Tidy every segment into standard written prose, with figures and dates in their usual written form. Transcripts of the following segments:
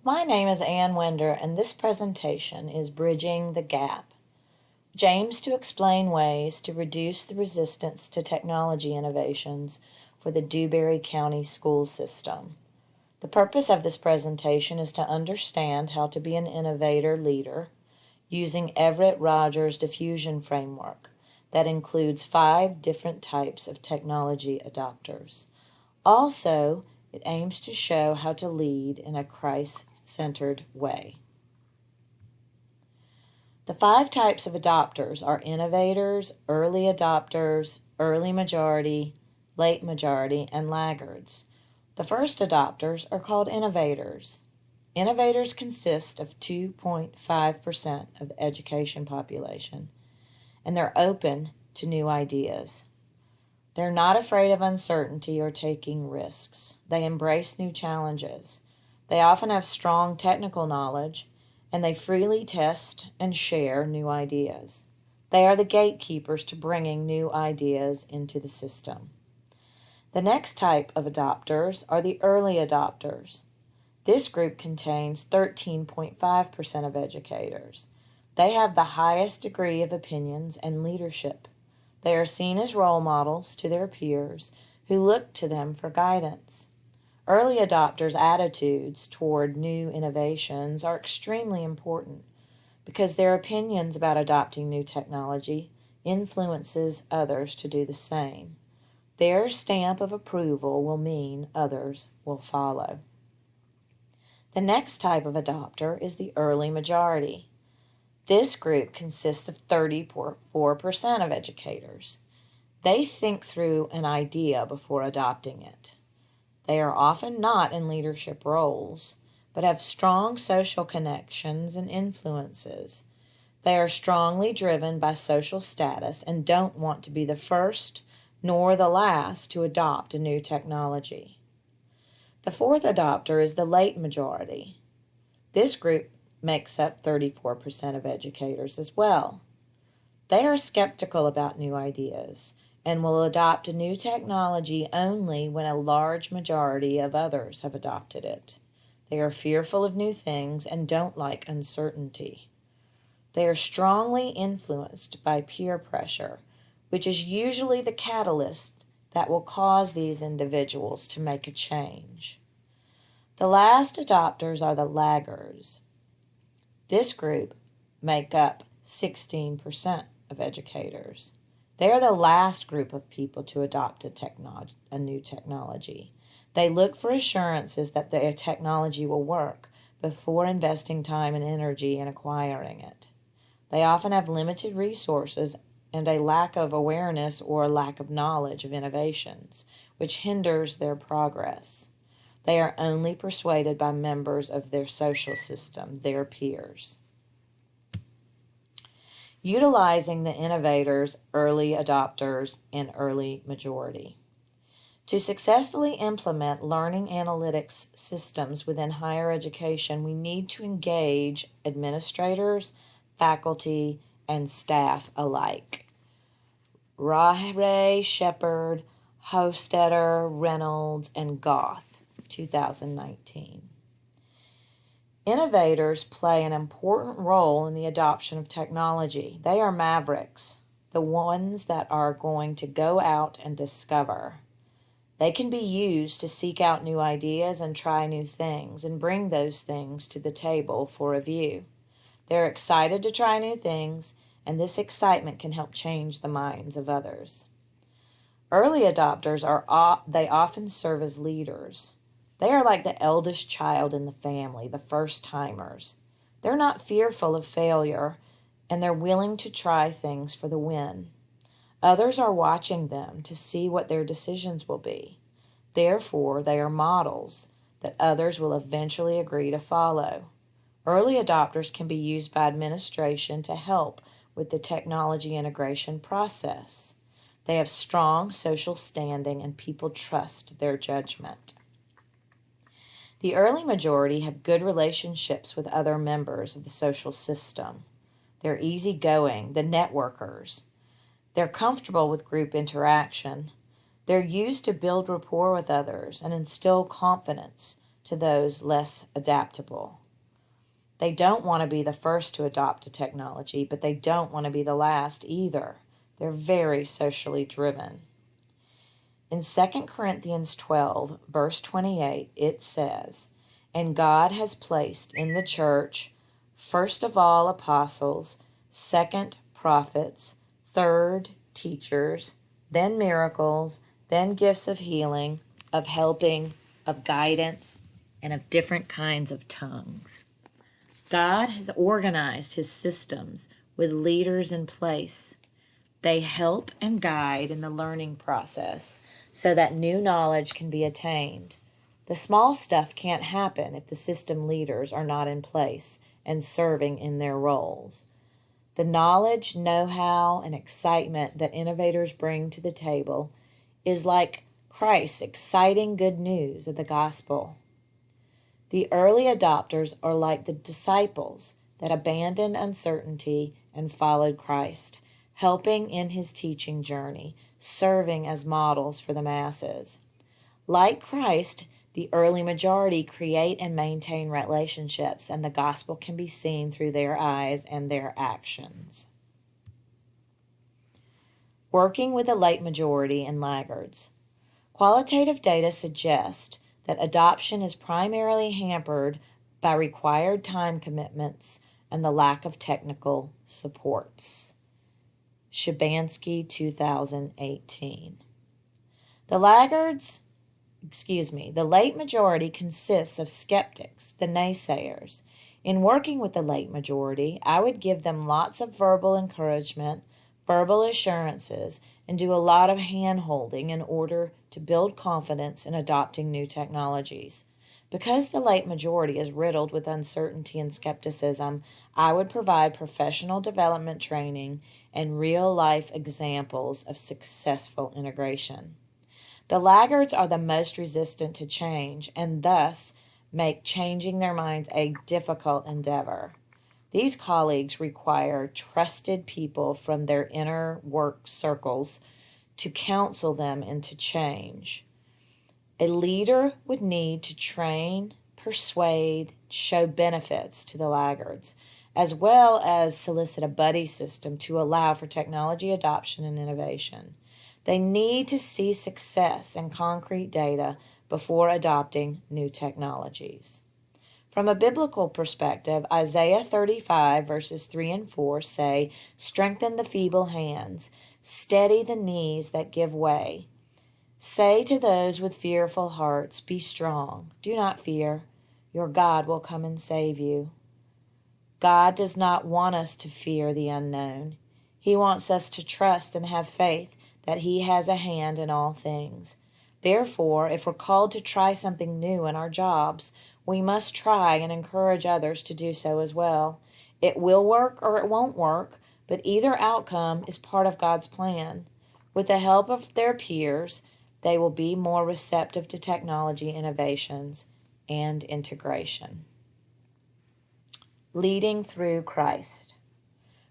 My name is Ann Winder, and this presentation is Bridging the Gap, which aims to explain ways to reduce the resistance to technology innovations for the Dewberry County school system. The purpose of this presentation is to understand how to be an innovator leader using Everett Rogers' diffusion framework that includes 5 different types of technology adopters. Also, it aims to show how to lead in a Christ-centered way. The 5 types of adopters are innovators, early adopters, early majority, late majority, and laggards. The first adopters are called innovators. Innovators consist of 2.5% of the education population, and they're open to new ideas. They're not afraid of uncertainty or taking risks. They embrace new challenges. They often have strong technical knowledge, and they freely test and share new ideas. They are the gatekeepers to bringing new ideas into the system. The next type of adopters are the early adopters. This group contains 13.5% of educators. They have the highest degree of opinions and leadership. They are seen as role models to their peers who look to them for guidance. Early adopters' attitudes toward new innovations are extremely important because their opinions about adopting new technology influences others to do the same. Their stamp of approval will mean others will follow. The next type of adopter is the early majority. This group consists of 34% of educators. They think through an idea before adopting it. They are often not in leadership roles, but have strong social connections and influences. They are strongly driven by social status and don't want to be the first nor the last to adopt a new technology. The fourth adopter is the late majority. This group makes up 34% of educators as well. They are skeptical about new ideas and will adopt a new technology only when a large majority of others have adopted it. They are fearful of new things and don't like uncertainty. They are strongly influenced by peer pressure, which is usually the catalyst that will cause these individuals to make a change. The last adopters are the laggards. This group make up 16% of educators. They are the last group of people to adopt a new technology. They look for assurances that their technology will work before investing time and energy in acquiring it. They often have limited resources and a lack of awareness or lack of knowledge of innovations, which hinders their progress. They are only persuaded by members of their social system, their peers. Utilizing the innovators, early adopters, and early majority. To successfully implement learning analytics systems within higher education, we need to engage administrators, faculty, and staff alike. Rahe, Shepard, Hofstetter, Reynolds, and Goth, 2019. Innovators play an important role in the adoption of technology. They are mavericks, the ones that are going to go out and discover. They can be used to seek out new ideas and try new things and bring those things to the table for review. They're excited to try new things, and this excitement can help change the minds of others. Early adopters they often serve as leaders. They are like the eldest child in the family, the first-timers. They're not fearful of failure, and they're willing to try things for the win. Others are watching them to see what their decisions will be. Therefore, they are models that others will eventually agree to follow. Early adopters can be used by administration to help with the technology integration process. They have strong social standing, and people trust their judgment. The early majority have good relationships with other members of the social system. They're easygoing, the networkers. They're comfortable with group interaction. They're used to build rapport with others and instill confidence to those less adaptable. They don't want to be the first to adopt a technology, but they don't want to be the last either. They're very socially driven. In 2 Corinthians 12, verse 28, it says, "And God has placed in the church, first of all apostles, second prophets, third teachers, then miracles, then gifts of healing, of helping, of guidance, and of different kinds of tongues." God has organized his systems with leaders in place. They help and guide in the learning process so that new knowledge can be attained. The small stuff can't happen if the system leaders are not in place and serving in their roles. The knowledge, know-how, and excitement that innovators bring to the table is like Christ's exciting good news of the gospel. The early adopters are like the disciples that abandoned uncertainty and followed Christ, helping in his teaching journey, serving as models for the masses. Like Christ, the early majority create and maintain relationships, and the gospel can be seen through their eyes and their actions. Working with the late majority and laggards. Qualitative data suggest that adoption is primarily hampered by required time commitments and the lack of technical supports. Shabansky, 2018. The late majority consists of skeptics, the naysayers. In working with the late majority, I would give them lots of verbal encouragement, verbal assurances, and do a lot of hand-holding in order to build confidence in adopting new technologies. Because the late majority is riddled with uncertainty and skepticism, I would provide professional development training and real-life examples of successful integration. The laggards are the most resistant to change and thus make changing their minds a difficult endeavor. These colleagues require trusted people from their inner work circles to counsel them into change. A leader would need to train, persuade, show benefits to the laggards, as well as solicit a buddy system to allow for technology adoption and innovation. They need to see success and concrete data before adopting new technologies. From a biblical perspective, Isaiah 35 verses 3 and 4 say, "Strengthen the feeble hands, steady the knees that give way. Say to those with fearful hearts, be strong, do not fear, your God will come and save you." God does not want us to fear the unknown. He wants us to trust and have faith that he has a hand in all things. Therefore, if we're called to try something new in our jobs, we must try and encourage others to do so as well. It will work or it won't work, but either outcome is part of God's plan. With the help of their peers, they will be more receptive to technology innovations and integration. Leading through Christ.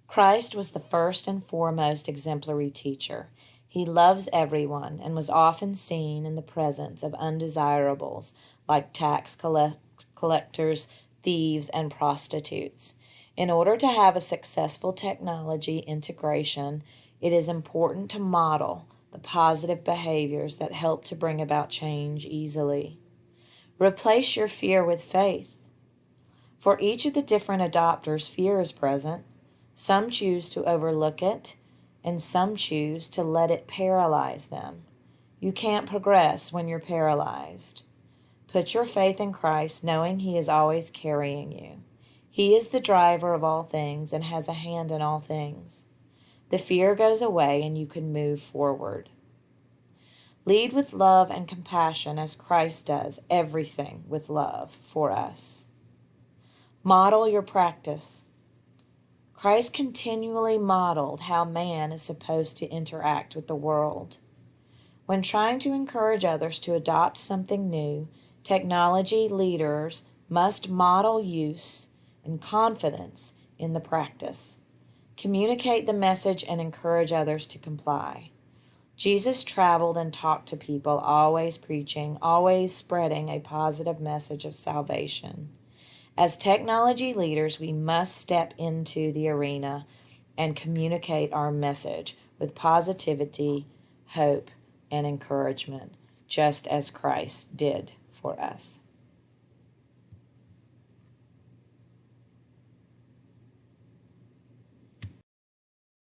Christ was the first and foremost exemplary teacher. He loves everyone and was often seen in the presence of undesirables like tax collectors, thieves, and prostitutes. In order to have a successful technology integration, it is important to model the positive behaviors that help to bring about change easily. Replace your fear with faith. For each of the different adopters, fear is present. Some choose to overlook it, and some choose to let it paralyze them. You can't progress when you're paralyzed. Put your faith in Christ, knowing he is always carrying you. He is the driver of all things and has a hand in all things. The fear goes away and you can move forward. Lead with love and compassion as Christ does everything with love for us. Model your practice. Christ continually modeled how man is supposed to interact with the world. When trying to encourage others to adopt something new, technology leaders must model use and confidence in the practice. Communicate the message and encourage others to comply. Jesus traveled and talked to people, always preaching, always spreading a positive message of salvation. As technology leaders, we must step into the arena and communicate our message with positivity, hope, and encouragement, just as Christ did for us.